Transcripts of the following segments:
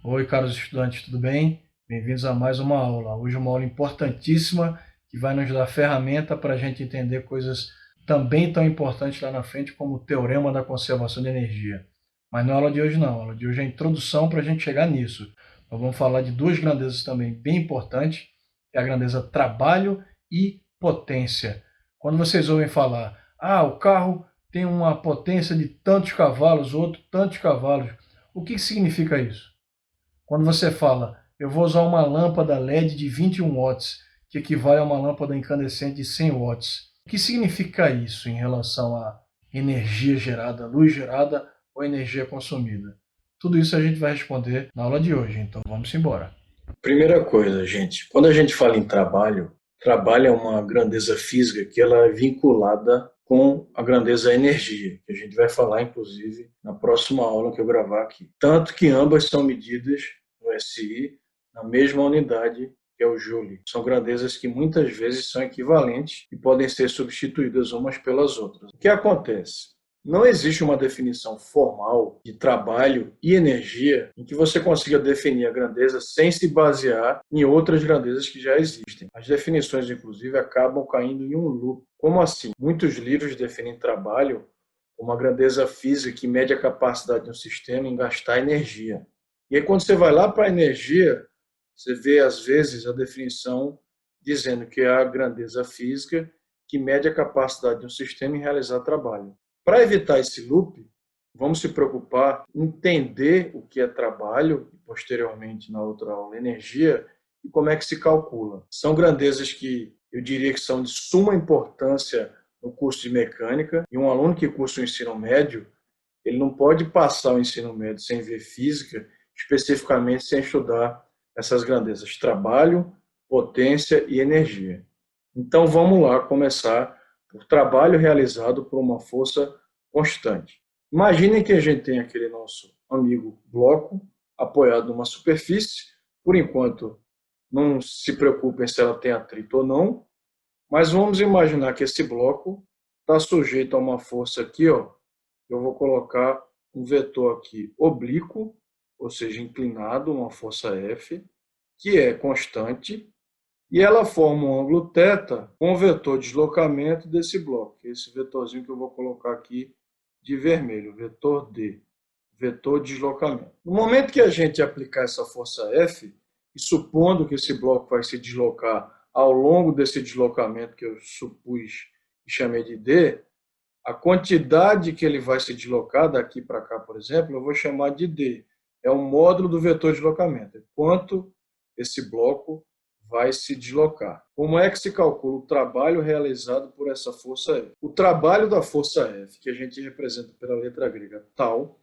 Oi, caros estudantes, tudo bem? Bem-vindos a mais uma aula. Hoje uma aula importantíssima que vai nos dar ferramenta para a gente entender coisas também tão importantes lá na frente, como o Teorema da Conservação de Energia. Mas não é a aula de hoje não, a aula de hoje é a introdução para a gente chegar nisso. Nós vamos falar de duas grandezas também bem importantes, que é a grandeza trabalho e potência. Quando vocês ouvem falar, o carro tem uma potência de tantos cavalos, outro tantos cavalos, o que significa isso? Quando você fala, eu vou usar uma lâmpada LED de 21 watts, que equivale a uma lâmpada incandescente de 100 watts. O que significa isso em relação à energia gerada, luz gerada ou energia consumida? Tudo isso a gente vai responder na aula de hoje, então vamos embora. Primeira coisa, gente, quando a gente fala em trabalho, trabalho é uma grandeza física que ela é vinculada com a grandeza energia, que a gente vai falar, inclusive, na próxima aula que eu gravar aqui. Tanto que ambas são medidas no SI na mesma unidade, que é o Joule. São grandezas que muitas vezes são equivalentes e podem ser substituídas umas pelas outras. O que acontece? Não existe uma definição formal de trabalho e energia em que você consiga definir a grandeza sem se basear em outras grandezas que já existem. As definições, inclusive, acabam caindo em um loop. Como assim? Muitos livros definem trabalho como uma grandeza física que mede a capacidade de um sistema em gastar energia. E aí, quando você vai lá para a energia, você vê, às vezes, a definição dizendo que é a grandeza física que mede a capacidade de um sistema em realizar trabalho. Para evitar esse loop, vamos se preocupar em entender o que é trabalho, e posteriormente na outra aula, energia, e como é que se calcula. São grandezas que eu diria que são de suma importância no curso de mecânica, e um aluno que cursa o ensino médio, ele não pode passar o ensino médio sem ver física, especificamente sem estudar essas grandezas, trabalho, potência e energia. Então vamos lá começar por trabalho realizado por uma força constante. Imaginem que a gente tem aquele nosso amigo bloco apoiado numa superfície, por enquanto não se preocupem se ela tem atrito ou não, mas vamos imaginar que esse bloco está sujeito a uma força aqui, ó. Eu vou colocar um vetor aqui oblíquo, ou seja, inclinado, uma força F, que é constante, e ela forma um ângulo θ com o vetor de deslocamento desse bloco, que é esse vetorzinho que eu vou colocar aqui de vermelho, vetor D, vetor de deslocamento. No momento que a gente aplicar essa força F, e supondo que esse bloco vai se deslocar ao longo desse deslocamento que eu supus e chamei de D, a quantidade que ele vai se deslocar daqui para cá, por exemplo, eu vou chamar de D. É um módulo do vetor de deslocamento. É quanto esse bloco vai se deslocar. Como é que se calcula o trabalho realizado por essa força F? O trabalho da força F, que a gente representa pela letra grega tal,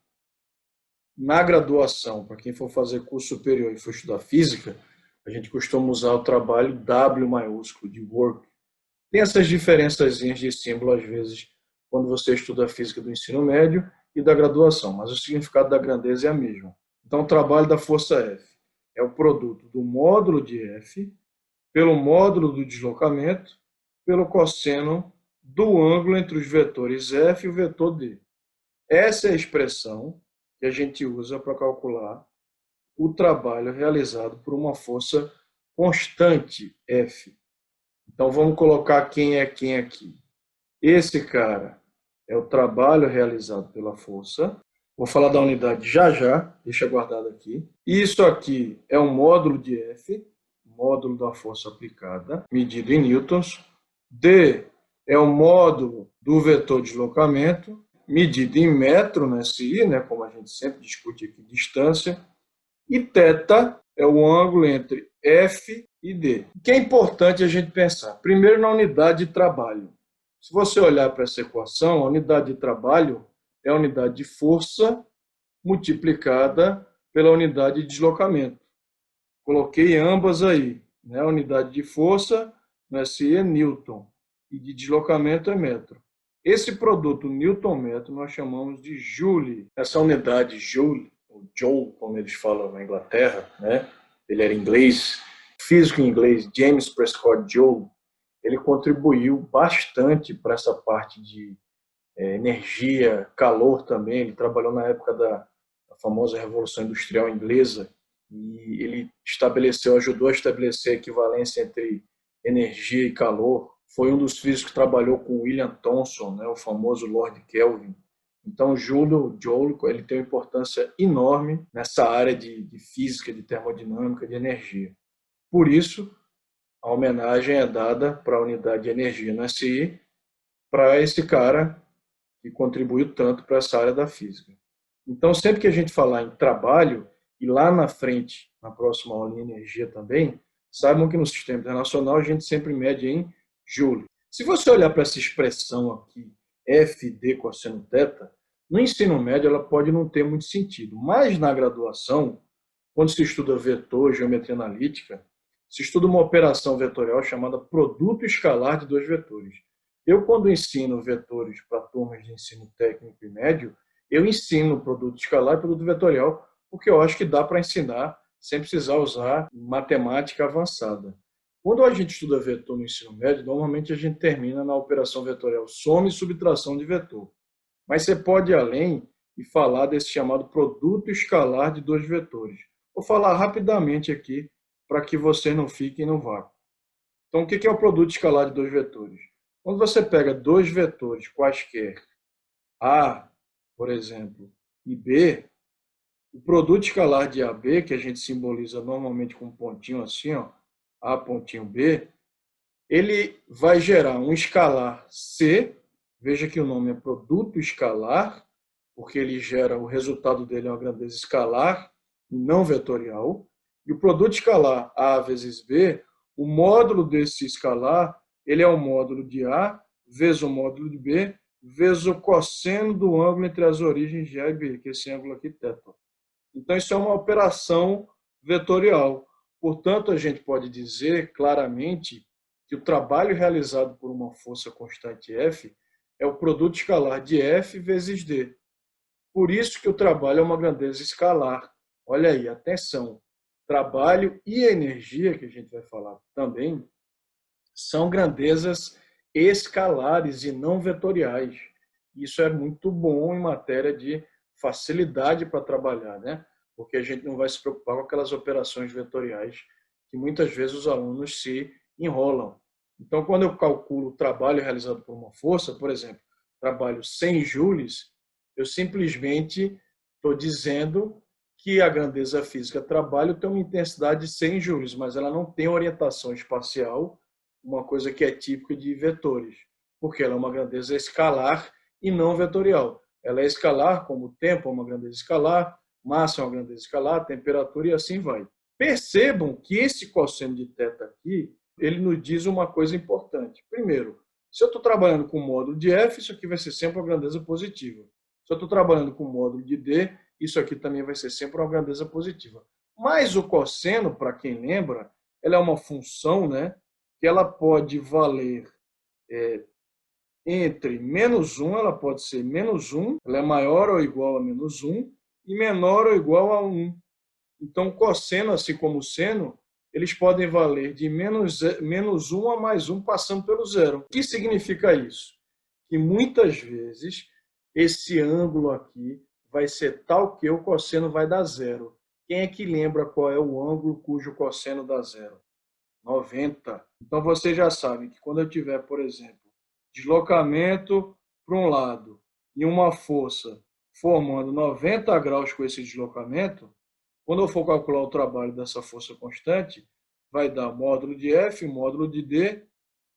na graduação, para quem for fazer curso superior e for estudar física, a gente costuma usar o trabalho W maiúsculo, de work. Tem essas diferenças de símbolo, às vezes, quando você estuda a física do ensino médio e da graduação, mas o significado da grandeza é a mesma. Então, o trabalho da força F é o produto do módulo de F pelo módulo do deslocamento pelo cosseno do ângulo entre os vetores F e o vetor D. Essa é a expressão que a gente usa para calcular o trabalho realizado por uma força constante F. Então vamos colocar quem é quem aqui. Esse cara é o trabalho realizado pela força. Vou falar da unidade já já, deixa guardado aqui. Isso aqui é um módulo de F, módulo da força aplicada, medido em newtons. D é o módulo do vetor de deslocamento, medido em metro, né, SI, né, como a gente sempre discute aqui, distância. E θ é o ângulo entre F e D. O que é importante a gente pensar? Primeiro, na unidade de trabalho. Se você olhar para essa equação, a unidade de trabalho é a unidade de força multiplicada pela unidade de deslocamento. Coloquei ambas aí. Né? A unidade de força no SI é Newton e de deslocamento é metro. Esse produto Newton-metro nós chamamos de Joule. Essa unidade Joule, ou Joule, como eles falam na Inglaterra, né? Ele era inglês, físico inglês, James Prescott Joule, ele contribuiu bastante para essa parte de energia, calor também. Ele trabalhou na época da famosa Revolução Industrial Inglesa e ele ajudou a estabelecer a equivalência entre energia e calor. Foi um dos físicos que trabalhou com William Thomson, né, o famoso Lord Kelvin. Então, Joule ele tem uma importância enorme nessa área de física, de termodinâmica, de energia. Por isso, a homenagem é dada para a unidade de energia no SI, para esse cara que contribuiu tanto para essa área da física. Então, sempre que a gente falar em trabalho, e lá na frente, na próxima aula em energia também, saibam que no sistema internacional a gente sempre mede em Joule. Se você olhar para essa expressão aqui, FD cosseno θ, no ensino médio ela pode não ter muito sentido, mas na graduação, quando se estuda vetor, geometria analítica, se estuda uma operação vetorial chamada produto escalar de dois vetores. Eu, quando ensino vetores para turmas de ensino técnico e médio, eu ensino produto escalar e produto vetorial, porque eu acho que dá para ensinar sem precisar usar matemática avançada. Quando a gente estuda vetor no ensino médio, normalmente a gente termina na operação vetorial soma e subtração de vetor. Mas você pode ir além e falar desse chamado produto escalar de dois vetores. Vou falar rapidamente aqui para que você não fique no vácuo. Então, o que é o produto escalar de dois vetores? Quando você pega dois vetores quaisquer, A, por exemplo, e B, o produto escalar de AB, que a gente simboliza normalmente com um pontinho assim, ó, A pontinho B, ele vai gerar um escalar C, veja que o nome é produto escalar, porque ele gera, o resultado dele é uma grandeza escalar, não vetorial, e o produto escalar A vezes B, o módulo desse escalar, ele é o módulo de A vezes o módulo de B, vezes o cosseno do ângulo entre as origens de A e B, que é esse ângulo aqui, θ. Então, isso é uma operação vetorial. Portanto, a gente pode dizer claramente que o trabalho realizado por uma força constante F é o produto escalar de F vezes D. Por isso que o trabalho é uma grandeza escalar. Olha aí, atenção. Trabalho e energia, que a gente vai falar também, são grandezas escalares e não vetoriais. Isso é muito bom em matéria de facilidade para trabalhar, né? Porque a gente não vai se preocupar com aquelas operações vetoriais que muitas vezes os alunos se enrolam. Então, quando eu calculo o trabalho realizado por uma força, por exemplo, trabalho 100 joules, eu simplesmente estou dizendo que a grandeza física trabalho tem uma intensidade de 100 joules, mas ela não tem orientação espacial, uma coisa que é típica de vetores, porque ela é uma grandeza escalar e não vetorial. Ela é escalar, como o tempo é uma grandeza escalar, massa é uma grandeza escalar, temperatura e assim vai. Percebam que esse cosseno de θ aqui, ele nos diz uma coisa importante. Primeiro, se eu estou trabalhando com módulo de F, isso aqui vai ser sempre uma grandeza positiva. Se eu estou trabalhando com módulo de D, isso aqui também vai ser sempre uma grandeza positiva. Mas o cosseno, para quem lembra, ela é uma função, né, que ela pode valer entre menos 1, ela pode ser menos 1, ela é maior ou igual a menos 1, e menor ou igual a 1. Então, cosseno, assim como o seno, eles podem valer de menos 1 a mais 1, passando pelo zero. O que significa isso? Que muitas vezes esse ângulo aqui vai ser tal que o cosseno vai dar zero. Quem é que lembra qual é o ângulo cujo cosseno dá zero? 90. Então, você já sabe que quando eu tiver, por exemplo, deslocamento para um lado e uma força formando 90 graus com esse deslocamento, quando eu for calcular o trabalho dessa força constante, vai dar módulo de F, módulo de D,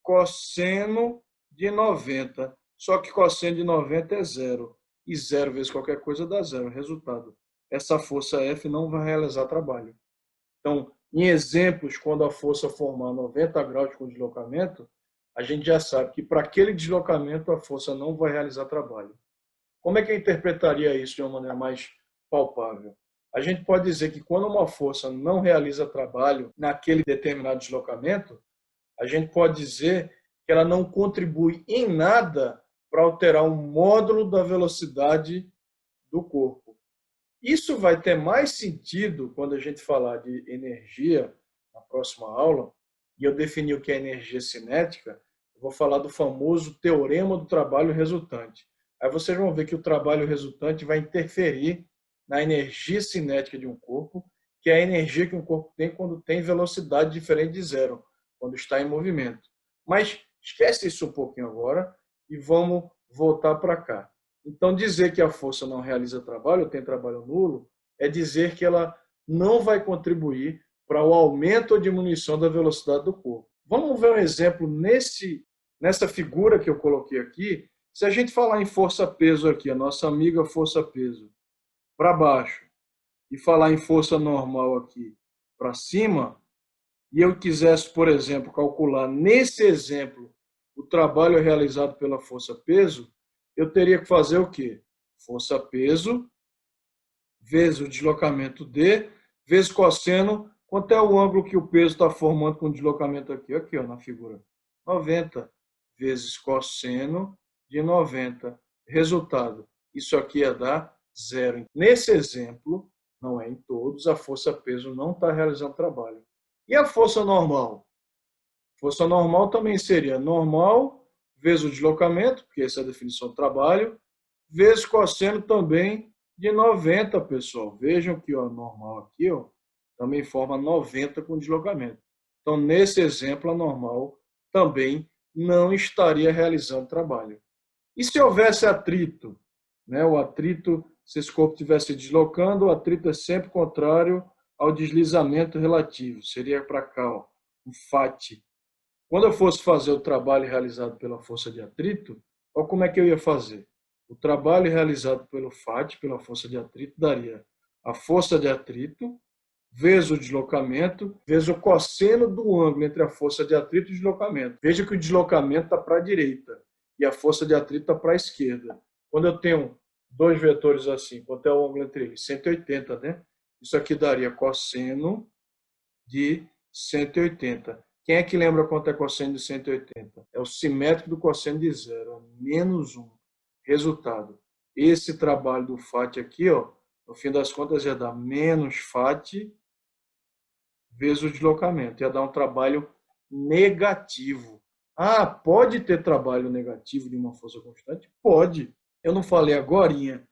cosseno de 90. Só que cosseno de 90 é zero. E zero vezes qualquer coisa dá zero. Resultado, essa força F não vai realizar trabalho. Então, em exemplos, quando a força formar 90 graus com deslocamento, a gente já sabe que para aquele deslocamento a força não vai realizar trabalho. Como é que eu interpretaria isso de uma maneira mais palpável? A gente pode dizer que quando uma força não realiza trabalho naquele determinado deslocamento, a gente pode dizer que ela não contribui em nada para alterar o módulo da velocidade do corpo. Isso vai ter mais sentido quando a gente falar de energia na próxima aula, e eu defini o que é energia cinética, eu vou falar do famoso teorema do trabalho resultante. Aí vocês vão ver que o trabalho resultante vai interferir na energia cinética de um corpo que é a energia que um corpo tem quando tem velocidade diferente de zero, quando está em movimento. Mas esquece isso um pouquinho agora e vamos voltar para cá. Então, dizer que a força não realiza trabalho, ou tem trabalho nulo, é dizer que ela não vai contribuir para o aumento ou diminuição da velocidade do corpo. Vamos ver um exemplo nessa figura que eu coloquei aqui. Se a gente falar em força-peso aqui, a nossa amiga força-peso, para baixo, e falar em força normal aqui para cima, e eu quisesse, por exemplo, calcular nesse exemplo o trabalho realizado pela força-peso, eu teria que fazer o quê? Força-peso vezes o deslocamento D, vezes cosseno. Quanto é o ângulo que o peso está formando com o deslocamento aqui? Aqui, ó, na figura. 90 vezes cosseno de 90. Resultado, isso aqui ia dar zero. Nesse exemplo, não é em todos, a força-peso não está realizando trabalho. E a força normal? Força normal também seria normal vezes o deslocamento, porque essa é a definição do trabalho, vezes cosseno também de 90, pessoal. Vejam que o normal aqui também forma 90 com deslocamento. Então, nesse exemplo, a normal também não estaria realizando trabalho. E se houvesse atrito? Né? O atrito, se esse corpo estivesse deslocando, o atrito é sempre contrário ao deslizamento relativo. Seria para cá, ó, um FAT. Quando eu fosse fazer o trabalho realizado pela força de atrito, olha como é que eu ia fazer. O trabalho realizado pelo FAT, pela força de atrito, daria a força de atrito vezes o deslocamento, vezes o cosseno do ângulo entre a força de atrito e o deslocamento. Veja que o deslocamento está para a direita e a força de atrito está para a esquerda. Quando eu tenho dois vetores assim, quanto é o ângulo entre eles? 180, né? Isso aqui daria cosseno de 180. Quem é que lembra quanto é cosseno de 180? É o simétrico do cosseno de zero, é menos 1. Resultado, esse trabalho do FAT aqui, ó, no fim das contas, ia dar menos FAT vezes o deslocamento. Ia dar um trabalho negativo. Ah, pode ter trabalho negativo de uma força constante? Pode. Eu não falei agorinha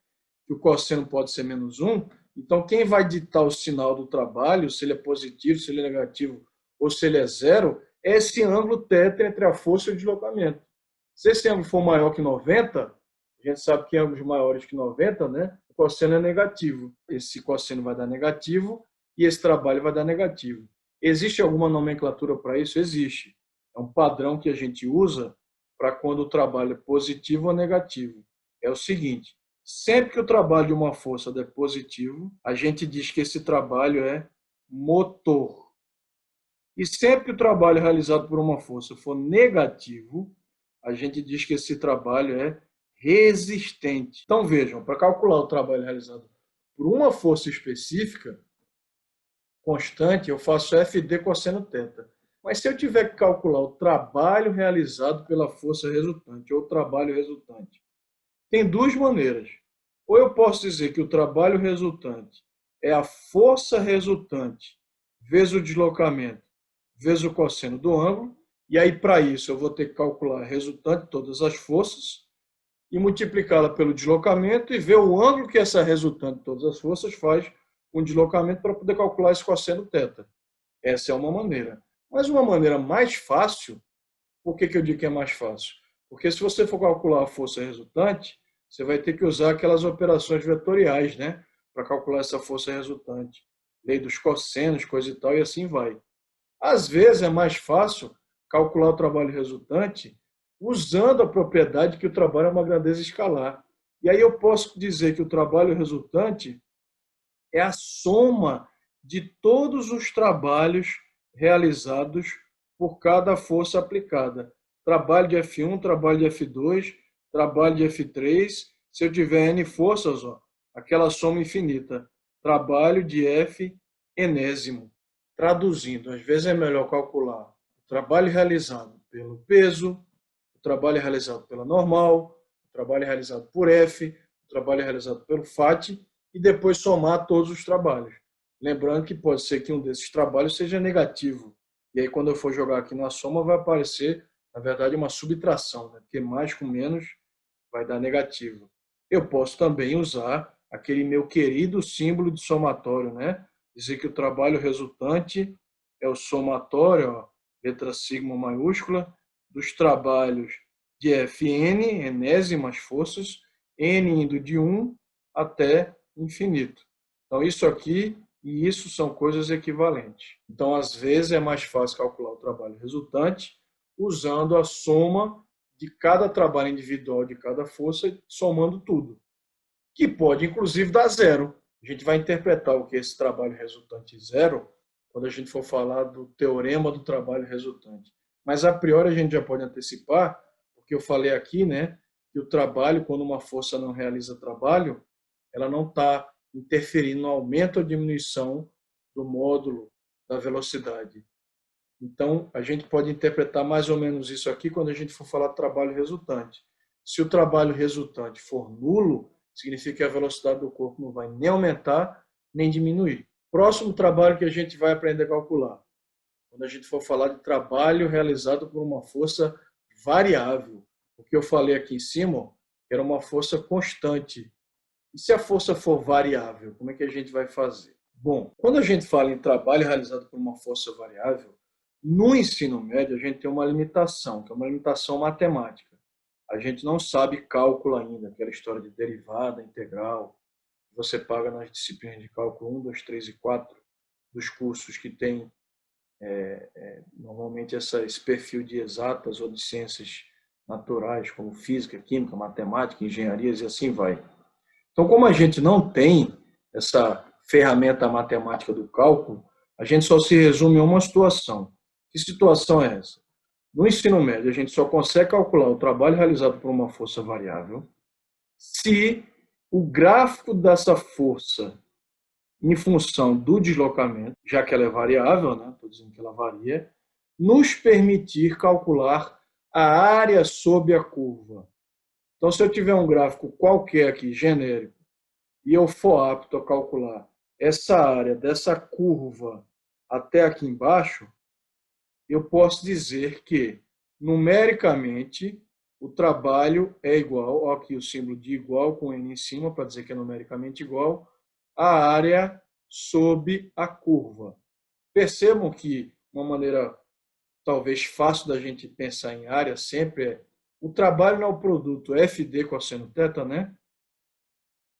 que o cosseno pode ser menos 1. Então, quem vai ditar o sinal do trabalho, se ele é positivo, se ele é negativo ou se ele é zero, é esse ângulo θ entre a força e o deslocamento. Se esse ângulo for maior que 90, a gente sabe que ângulos maiores que 90, né, o cosseno é negativo. Esse cosseno vai dar negativo e esse trabalho vai dar negativo. Existe alguma nomenclatura para isso? Existe. É um padrão que a gente usa para quando o trabalho é positivo ou negativo. É o seguinte: sempre que o trabalho de uma força é positivo, a gente diz que esse trabalho é motor. E sempre que o trabalho realizado por uma força for negativo, a gente diz que esse trabalho é resistente. Então vejam, para calcular o trabalho realizado por uma força específica, constante, eu faço FD cosseno θ. Mas se eu tiver que calcular o trabalho realizado pela força resultante ou o trabalho resultante, tem duas maneiras. Ou eu posso dizer que o trabalho resultante é a força resultante vezes o deslocamento vezes o cosseno do ângulo, e aí para isso eu vou ter que calcular a resultante de todas as forças e multiplicá-la pelo deslocamento e ver o ângulo que essa resultante de todas as forças faz com o deslocamento para poder calcular esse cosseno θ. Essa é uma maneira. Mas uma maneira mais fácil, por que eu digo que é mais fácil? Porque se você for calcular a força resultante, você vai ter que usar aquelas operações vetoriais, né, para calcular essa força resultante. Lei dos cossenos, coisa e tal, e assim vai. Às vezes é mais fácil calcular o trabalho resultante usando a propriedade que o trabalho é uma grandeza escalar. E aí eu posso dizer que o trabalho resultante é a soma de todos os trabalhos realizados por cada força aplicada. Trabalho de F1, trabalho de F2, trabalho de F3. Se eu tiver N forças, ó, aquela soma infinita. Trabalho de F enésimo. Traduzindo, às vezes é melhor calcular o trabalho realizado pelo peso, o trabalho realizado pela normal, o trabalho realizado por F, o trabalho realizado pelo FAT e depois somar todos os trabalhos. Lembrando que pode ser que um desses trabalhos seja negativo. E aí, quando eu for jogar aqui na soma, vai aparecer, na verdade, uma subtração, né? Porque mais com menos vai dar negativo. Eu posso também usar aquele meu querido símbolo de somatório, né? dizer que o trabalho resultante é o somatório, ó, letra sigma maiúscula, dos trabalhos de Fn, enésimas forças, n indo de 1 até infinito. Então, isso aqui e isso são coisas equivalentes. Então, às vezes, é mais fácil calcular o trabalho resultante usando a soma de cada trabalho individual de cada força, somando tudo, que pode, inclusive, dar zero. A gente vai interpretar o que é esse trabalho resultante zero quando a gente for falar do teorema do trabalho resultante. Mas, a priori, a gente já pode antecipar, porque eu falei aqui, né, que o trabalho, quando uma força não realiza trabalho, ela não está interferindo no aumento ou diminuição do módulo da velocidade. Então, a gente pode interpretar mais ou menos isso aqui quando a gente for falar de trabalho resultante. Se o trabalho resultante for nulo, significa que a velocidade do corpo não vai nem aumentar, nem diminuir. Próximo trabalho que a gente vai aprender a calcular, quando a gente for falar de trabalho realizado por uma força variável. O que eu falei aqui em cima era uma força constante. E se a força for variável, como é que a gente vai fazer? Bom, quando a gente fala em trabalho realizado por uma força variável, no ensino médio a gente tem uma limitação, que é uma limitação matemática. A gente não sabe cálculo ainda, aquela história de derivada, integral, que você paga nas disciplinas de cálculo 1, 2, 3 e 4 dos cursos que tem normalmente esse perfil de exatas ou de ciências naturais, como física, química, matemática, engenharias e assim vai. Então, como a gente não tem essa ferramenta matemática do cálculo, a gente só se resume a uma situação. Que situação é essa? No ensino médio, a gente só consegue calcular o trabalho realizado por uma força variável se o gráfico dessa força em função do deslocamento, já que ela é variável, né? Estou dizendo que ela varia, nos permitir calcular a área sob a curva. Então, se eu tiver um gráfico qualquer aqui, genérico, e eu for apto a calcular essa área dessa curva até aqui embaixo, eu posso dizer que, numericamente, o trabalho é igual, ó, aqui o símbolo de igual com N em cima, para dizer que é numericamente igual, à área sob a curva. Percebam que uma maneira talvez fácil da gente pensar em área sempre é o trabalho não é o produto FD cosseno θ, né?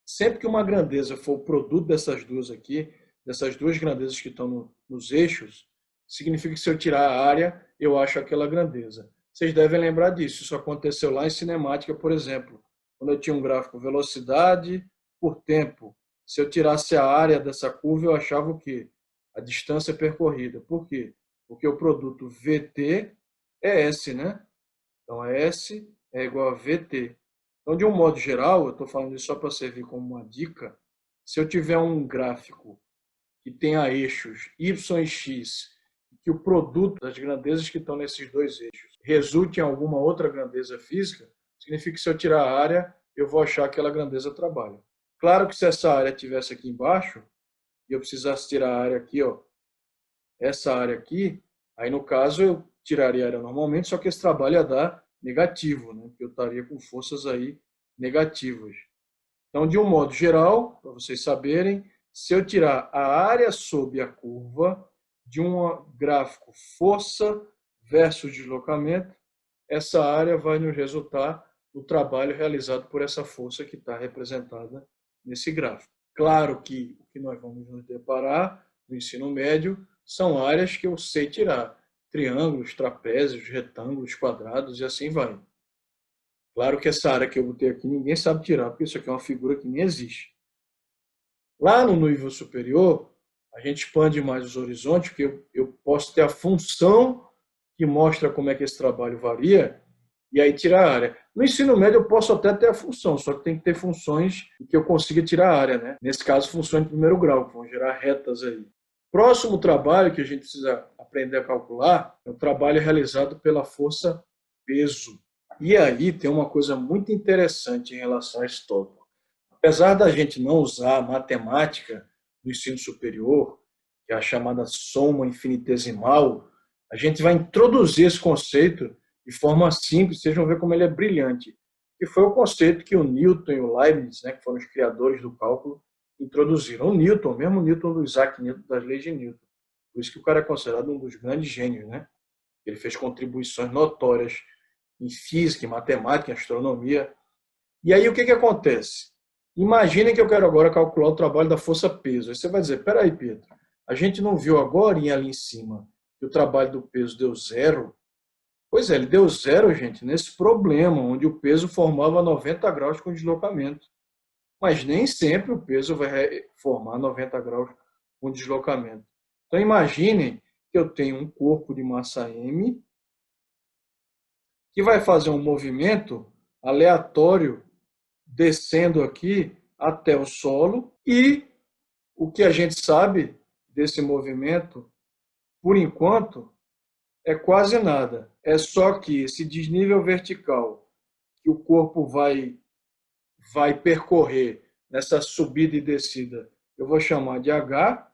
Sempre que uma grandeza for o produto dessas duas aqui, dessas duas grandezas que estão nos eixos, significa que se eu tirar a área, eu acho aquela grandeza. Vocês devem lembrar disso. Isso aconteceu lá em cinemática, por exemplo, quando eu tinha um gráfico velocidade por tempo. Se eu tirasse a área dessa curva, eu achava o quê? A distância percorrida. Por quê? Porque o produto VT é S, né? Então, S é igual a VT. Então, de um modo geral, eu estou falando isso só para servir como uma dica, se eu tiver um gráfico que tenha eixos y e x, que o produto das grandezas que estão nesses dois eixos resulte em alguma outra grandeza física, significa que se eu tirar a área, eu vou achar aquela grandeza trabalho. Claro que se essa área estivesse aqui embaixo, e eu precisasse tirar a área aqui, ó, essa área aqui, aí no caso eu tiraria a área normalmente, só que esse trabalho ia dar negativo, né? Porque eu estaria com forças aí negativas. Então, de um modo geral, para vocês saberem, se eu tirar a área sob a curva de um gráfico força versus deslocamento, essa área vai nos resultar no trabalho realizado por essa força que está representada nesse gráfico. Claro que o que nós vamos nos deparar no ensino médio são áreas que eu sei tirar. Triângulos, trapézios, retângulos, quadrados e assim vai. Claro que essa área que eu botei aqui ninguém sabe tirar, porque isso aqui é uma figura que nem existe. Lá no nível superior, a gente expande mais os horizontes, porque eu posso ter a função que mostra como é que esse trabalho varia, e aí tirar a área. No ensino médio eu posso até ter a função, só que tem que ter funções que eu consiga tirar a área, né? Nesse caso, funções de primeiro grau, que vão gerar retas aí. Próximo trabalho que a gente precisa aprender a calcular é o trabalho realizado pela força peso. E aí tem uma coisa muito interessante em relação a esse tópico. Apesar da gente não usar a matemática no ensino superior, que é a chamada soma infinitesimal, a gente vai introduzir esse conceito de forma simples, vocês vão ver como ele é brilhante, que foi o conceito que o Newton e o Leibniz, né, que foram os criadores do cálculo, introduziram. O Newton, mesmo Newton do Isaac Newton, das leis de Newton. Por isso que o cara é considerado um dos grandes gênios, né? Ele fez contribuições notórias em física, em matemática, em astronomia. E aí o que acontece? Imaginem que eu quero agora calcular o trabalho da força-peso. Aí você vai dizer, peraí, Pedro, a gente não viu agora ali em cima que o trabalho do peso deu zero? Pois é, ele deu zero, gente, nesse problema, onde o peso formava 90 graus com deslocamento. Mas nem sempre o peso vai formar 90 graus com deslocamento. Então imaginem que eu tenho um corpo de massa M que vai fazer um movimento aleatório descendo aqui até o solo e o que a gente sabe desse movimento, por enquanto, é quase nada. É só que esse desnível vertical que o corpo vai percorrer nessa subida e descida, eu vou chamar de H,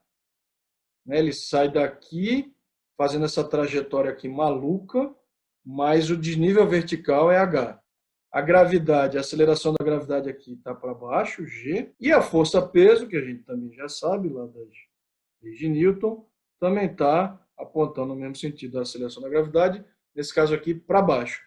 né? Ele sai daqui fazendo essa trajetória aqui maluca, mas o desnível vertical é H. A gravidade, a aceleração da gravidade aqui está para baixo, G, e a força-peso, que a gente também já sabe lá das leis de Newton, também está apontando no mesmo sentido da aceleração da gravidade, nesse caso aqui para baixo.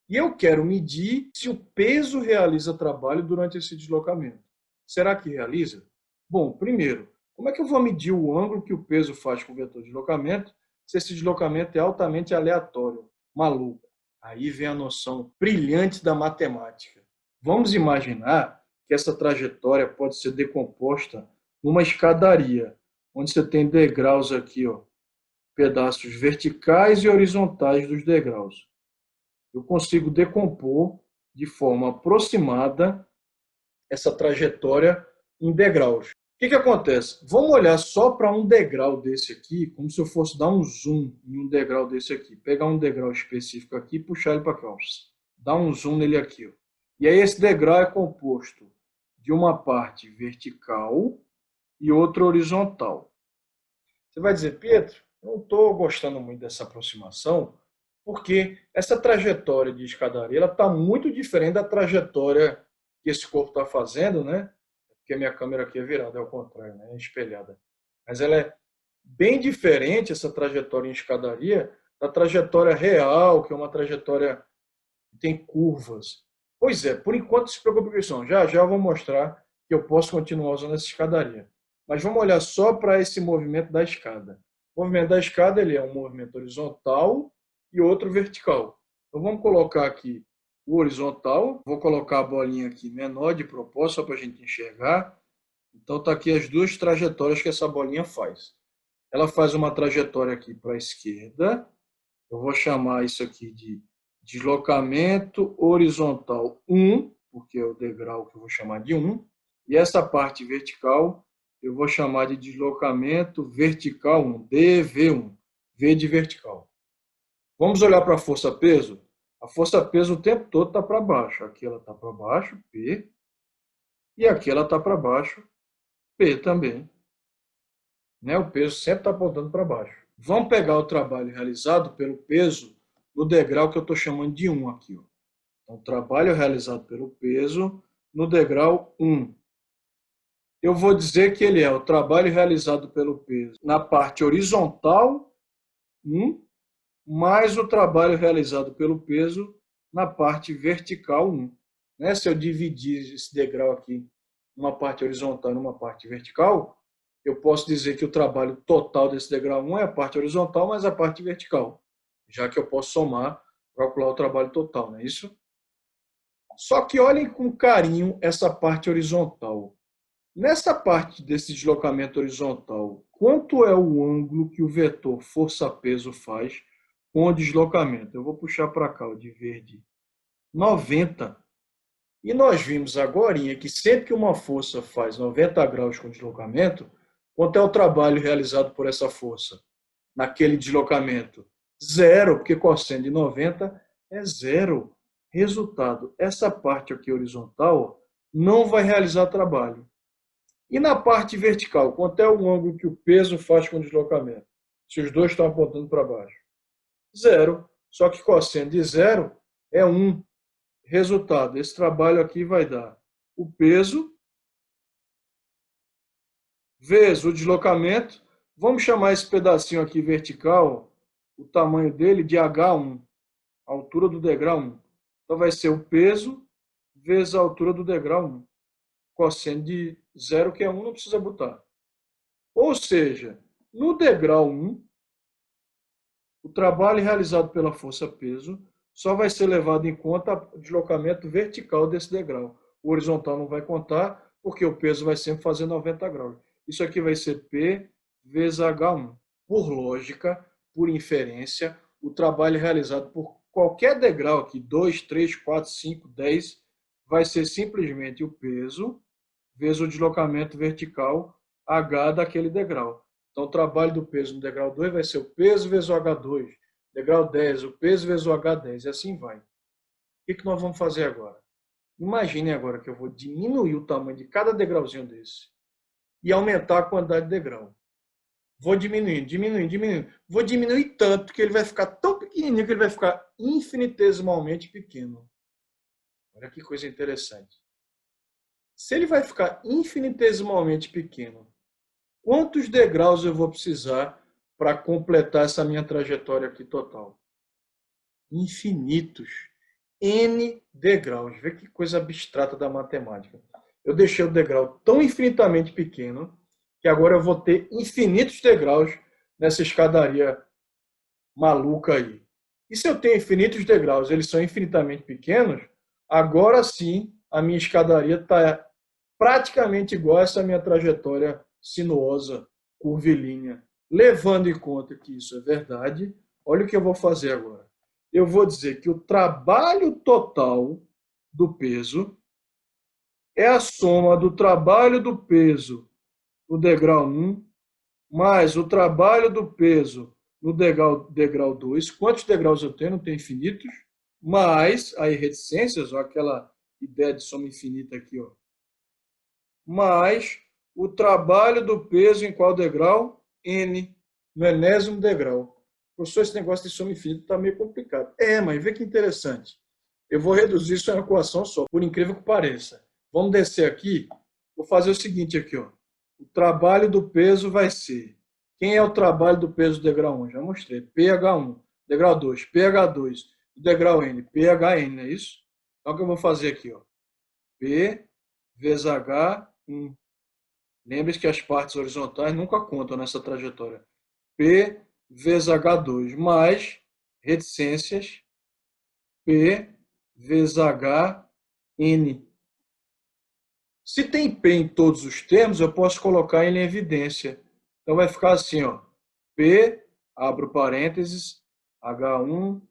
E eu quero medir se o peso realiza trabalho durante esse deslocamento. Será que realiza? Bom, primeiro, como é que eu vou medir o ângulo que o peso faz com o vetor de deslocamento se esse deslocamento é altamente aleatório, maluco? Aí vem a noção brilhante da matemática. Vamos imaginar que essa trajetória pode ser decomposta numa escadaria, onde você tem degraus aqui, ó, pedaços verticais e horizontais dos degraus. Eu consigo decompor de forma aproximada essa trajetória em degraus. O que acontece? Vamos olhar só para um degrau desse aqui, como se eu fosse dar um zoom em um degrau desse aqui. Pegar um degrau específico aqui e puxar ele para cá. Dar um zoom nele aqui. Ó. E aí esse degrau é composto de uma parte vertical e outra horizontal. Você vai dizer, Pedro, não estou gostando muito dessa aproximação, porque essa trajetória de escadaria está muito diferente da trajetória que esse corpo está fazendo, né? Porque a minha câmera aqui é virada, é ao contrário, né? É espelhada. Mas ela é bem diferente, essa trajetória em escadaria, da trajetória real, que é uma trajetória que tem curvas. Pois é, por enquanto se preocupe com isso. Já já eu vou mostrar que eu posso continuar usando essa escadaria. Mas vamos olhar só para esse movimento da escada. O movimento da escada ele é um movimento horizontal e outro vertical. Então vamos colocar aqui o horizontal. Vou colocar a bolinha aqui menor de propósito, só para a gente enxergar. Então está aqui as duas trajetórias que essa bolinha faz. Ela faz uma trajetória aqui para a esquerda. Eu vou chamar isso aqui de deslocamento horizontal 1, porque é o degrau que eu vou chamar de 1. E essa parte vertical eu vou chamar de deslocamento vertical 1, DV1, V de vertical. Vamos olhar para a força-peso? A força-peso o tempo todo está para baixo. Aqui ela está para baixo, P. E aqui ela está para baixo, P também. Né? O peso sempre está apontando para baixo. Vamos pegar o trabalho realizado pelo peso no degrau que eu estou chamando de 1 aqui. Ó. Então, trabalho realizado pelo peso no degrau 1. Eu vou dizer que ele é o trabalho realizado pelo peso na parte horizontal 1, mais o trabalho realizado pelo peso na parte vertical 1. Né? Se eu dividir esse degrau aqui numa parte horizontal e numa parte vertical, eu posso dizer que o trabalho total desse degrau 1 é a parte horizontal mais a parte vertical, já que eu posso somar, calcular o trabalho total, não é isso? Só que olhem com carinho essa parte horizontal. Nessa parte desse deslocamento horizontal, quanto é o ângulo que o vetor força-peso faz com o deslocamento? Eu vou puxar para cá o de verde. 90. E nós vimos agora que sempre que uma força faz 90 graus com deslocamento, quanto é o trabalho realizado por essa força naquele deslocamento? Zero, porque cosseno de 90 é zero. Resultado, essa parte aqui horizontal não vai realizar trabalho. E na parte vertical, quanto é o ângulo que o peso faz com o deslocamento? Se os dois estão apontando para baixo. Zero. Só que cosseno de zero é 1. Resultado, esse trabalho aqui vai dar o peso vezes o deslocamento. Vamos chamar esse pedacinho aqui vertical, o tamanho dele, de H1, a altura do degrau 1. Então vai ser o peso vezes a altura do degrau 1. Cosseno de 0, que é 1, não precisa botar. Ou seja, no degrau 1, o trabalho realizado pela força-peso só vai ser levado em conta o deslocamento vertical desse degrau. O horizontal não vai contar, porque o peso vai sempre fazer 90 graus. Isso aqui vai ser P vezes H1. Por lógica, por inferência, o trabalho realizado por qualquer degrau aqui, 2, 3, 4, 5, 10, vai ser simplesmente o peso vezes o deslocamento vertical H daquele degrau. Então, o trabalho do peso no degrau 2 vai ser o peso vezes o H2. Degrau 10, o peso vezes o H10, e assim vai. O que nós vamos fazer agora? Imagine agora que eu vou diminuir o tamanho de cada degrauzinho desse e aumentar a quantidade de degrau. Vou diminuindo, diminuindo, diminuindo. Vou diminuir tanto que ele vai ficar tão pequenininho que ele vai ficar infinitesimalmente pequeno. Olha que coisa interessante. Se ele vai ficar infinitesimalmente pequeno, quantos degraus eu vou precisar para completar essa minha trajetória aqui total? Infinitos. N degraus. Vê que coisa abstrata da matemática. Eu deixei o degrau tão infinitamente pequeno que agora eu vou ter infinitos degraus nessa escadaria maluca aí. E se eu tenho infinitos degraus, eles são infinitamente pequenos, agora sim a minha escadaria está praticamente igual a essa minha trajetória sinuosa, curvilínea. Levando em conta que isso é verdade, olha o que eu vou fazer agora. Eu vou dizer que o trabalho total do peso é a soma do trabalho do peso no degrau 1 mais o trabalho do peso no degrau 2. Quantos degraus eu tenho? Não tem infinitos. Mais aí reticências, ó, aquela ideia de soma infinita aqui, ó. Mais o trabalho do peso em qual degrau? N, no enésimo degrau. Professor, esse negócio de soma infinita está meio complicado. Mas vê que interessante. Eu vou reduzir isso em uma equação só, por incrível que pareça. Vamos descer aqui. Vou fazer o seguinte aqui, ó. O trabalho do peso vai ser... Quem é o trabalho do peso do degrau 1? Já mostrei. PH1. Degrau 2, PH2. Degrau N, PHN, é isso? Então, o que eu vou fazer aqui, ó? P vezes H1. Lembre-se que as partes horizontais nunca contam nessa trajetória. P vezes H2 mais reticências P vezes HN. Se tem P em todos os termos, eu posso colocar ele em evidência. Então vai ficar assim, ó. P, abro parênteses, H1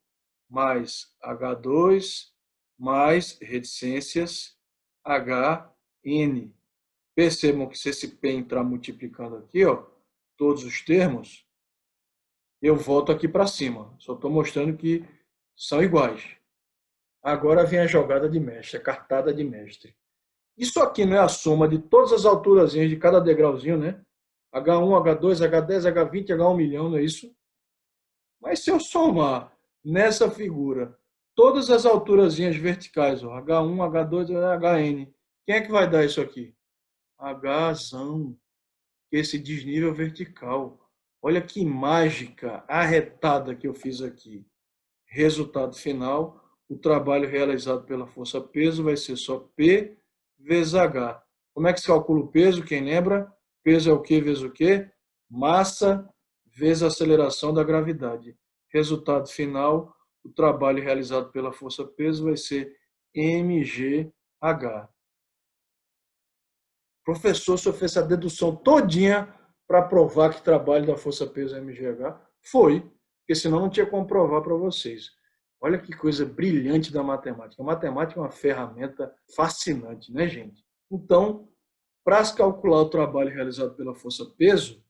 mais H2 mais reticências HN. Percebam que se esse P entrar multiplicando aqui, ó, todos os termos, eu volto aqui para cima. Só estou mostrando que são iguais. Agora vem a jogada de mestre, a cartada de mestre. Isso aqui não é a soma de todas as alturas de cada degrauzinho, né? H1, H2, H10, H20, H1 milhão, não é isso? Mas se eu somar nessa figura todas as alturas verticais, ó, H1, H2, HN, quem é que vai dar isso aqui? Hzão, esse desnível vertical. Olha que mágica arretada que eu fiz aqui. Resultado final, o trabalho realizado pela força-peso vai ser só P vezes H. Como é que se calcula o peso? Quem lembra? Peso é o que vezes o quê? Massa vezes aceleração da gravidade. Resultado final, o trabalho realizado pela força-peso vai ser mgh. Professor, o senhor fez essa dedução todinha para provar que o trabalho da força-peso é mgh? Foi, porque senão não tinha como provar para vocês. Olha que coisa brilhante da matemática. A matemática é uma ferramenta fascinante, né, gente? Então, para se calcular o trabalho realizado pela força-peso,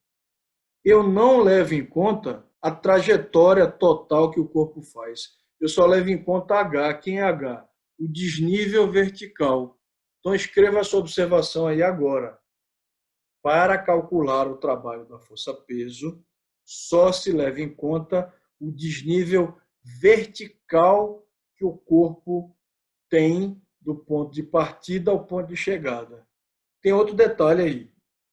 eu não levo em conta a trajetória total que o corpo faz. Eu só levo em conta H. Quem é H? O desnível vertical. Então, escreva essa observação aí agora. Para calcular o trabalho da força-peso, só se leva em conta o desnível vertical que o corpo tem do ponto de partida ao ponto de chegada. Tem outro detalhe aí.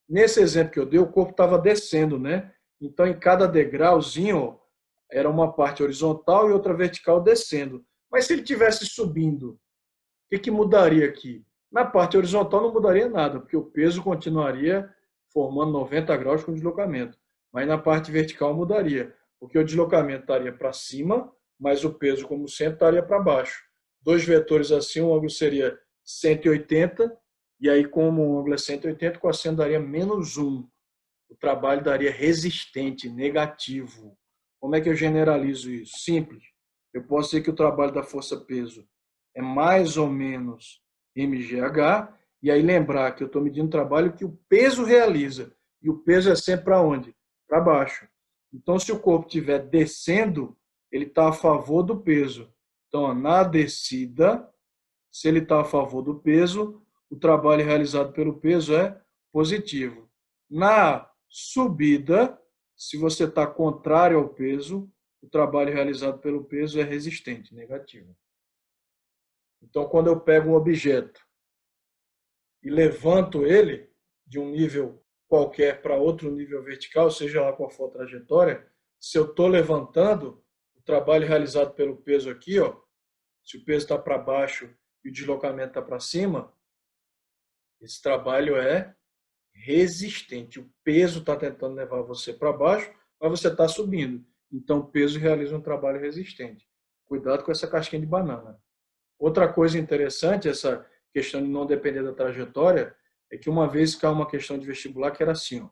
Nesse exemplo que eu dei, o corpo estava descendo, né? Então, em cada degrauzinho, era uma parte horizontal e outra vertical descendo. Mas se ele estivesse subindo, o que mudaria aqui? Na parte horizontal não mudaria nada, porque o peso continuaria formando 90 graus com deslocamento. Mas na parte vertical mudaria, porque o deslocamento estaria para cima, mas o peso, como sempre, estaria para baixo. Dois vetores assim, o ângulo seria 180, e aí, como o ângulo é 180, o cosseno daria -1. O trabalho daria resistente, negativo. Como é que eu generalizo isso? Simples. Eu posso dizer que o trabalho da força-peso é mais ou menos mgh, e aí lembrar que eu estou medindo o trabalho que o peso realiza. E o peso é sempre para onde? Para baixo. Então, se o corpo estiver descendo, ele está a favor do peso. Então, na descida, se ele está a favor do peso, o trabalho realizado pelo peso é positivo. Na subida, se você está contrário ao peso, o trabalho realizado pelo peso é resistente, negativo. Então, quando eu pego um objeto e levanto ele de um nível qualquer para outro nível vertical, seja lá qual for a trajetória, se eu estou levantando, o trabalho realizado pelo peso aqui, ó, se o peso está para baixo e o deslocamento está para cima, esse trabalho é resistente. O peso está tentando levar você para baixo, mas você está subindo. Então, o peso realiza um trabalho resistente. Cuidado com essa casquinha de banana. Outra coisa interessante, essa questão de não depender da trajetória, é que uma vez caiu uma questão de vestibular que era assim, ó.